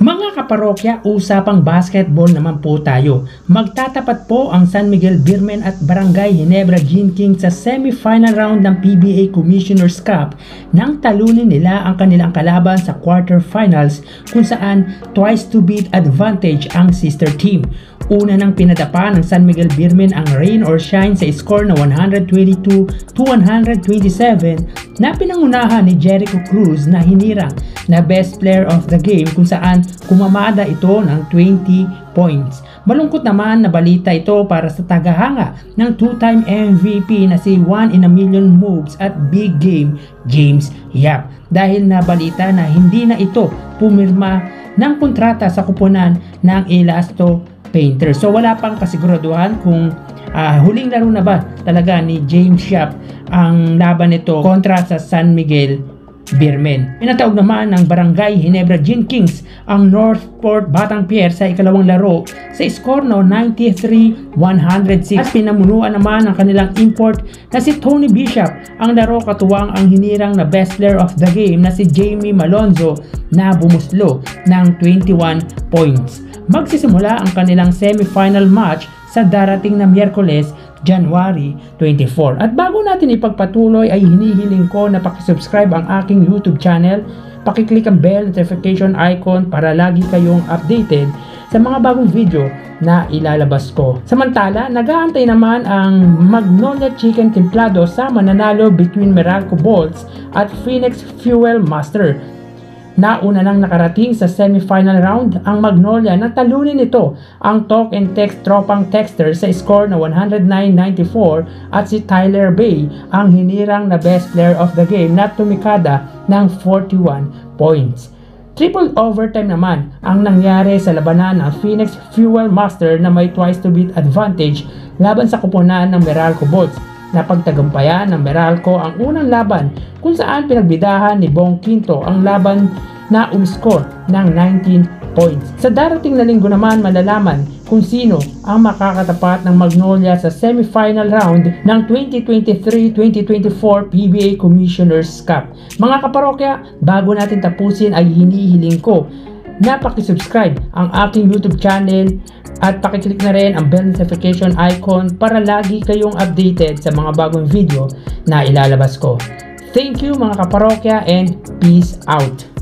Mga kaparokya, usapang basketball naman po tayo. Magtatapat po ang San Miguel Beermen at Barangay Ginebra Gene Kings sa semi-final round ng PBA Commissioner's Cup nang talunin nila ang kanilang kalaban sa quarterfinals kung saan twice to beat advantage ang sister team. Una nang pinadapa ng San Miguel Beermen ang rain or shine sa score na 122-127 na pinangunahan ni Jericho Cruz na hinirang na best player of the game kung saan kumamada ito ng 20 points. Malungkot naman na balita ito para sa tagahanga ng two-time MVP na si 1 in a million moves at big game James Yap dahil nabalita na hindi na ito pumirma ng kontrata sa kuponan ng Elasto Painter. So wala pang kasiguraduhan kung huling laro na ba talaga ni James Yap ang laban nito kontra sa San Miguel Beermen. Pinatawag naman ng Barangay Ginebra Gene Kings ang Northport Batang-Pierre sa ikalawang laro sa score na 93-106 at pinamunuan naman ang kanilang import na si Tony Bishop ang laro katuwang ang hinirang na best player of the game na si Jamie Malonzo na bumuslo ng 21 points. Magsisimula ang kanilang semi-final match sa darating na Miyerkules, January 24. At bago natin ipagpatuloy ay hinihiling ko na pakisubscribe ang aking YouTube channel, pakiclick ang bell notification icon para lagi kayong updated sa mga bagong video na ilalabas ko. Samantala, nag-aantay naman ang Magnolia Chicken Templado sa mananalo between Meralco Bolts at Phoenix Fuel Master. Nauna nang nakarating sa semi-final round ang Magnolia na talunin nito ang Talk and Text Tropang Texter sa score na 109-94 at si Tyler Bay ang hinirang na best player of the game na tumikada ng 41 points. Triple overtime naman ang nangyari sa labanan ng Phoenix Fuel Master na may twice to beat advantage laban sa kuponan ng Meralco Bolts. Napagtagumpayan ng Meralco ang unang laban kung saan pinagbidahan ni Bong Quinto ang laban na umiscore ng 19 points. Sa darating na linggo naman malalaman kung sino ang makakatapat ng Magnolia sa semi-final round ng 2023-2024 PBA Commissioner's Cup. Mga kaparokya, bago natin tapusin ay hinihiling ko na pakisubscribe ang aking YouTube channel at pakiclick na rin ang bell notification icon para lagi kayong updated sa mga bagong video na ilalabas ko. Thank you mga kaparokya and peace out!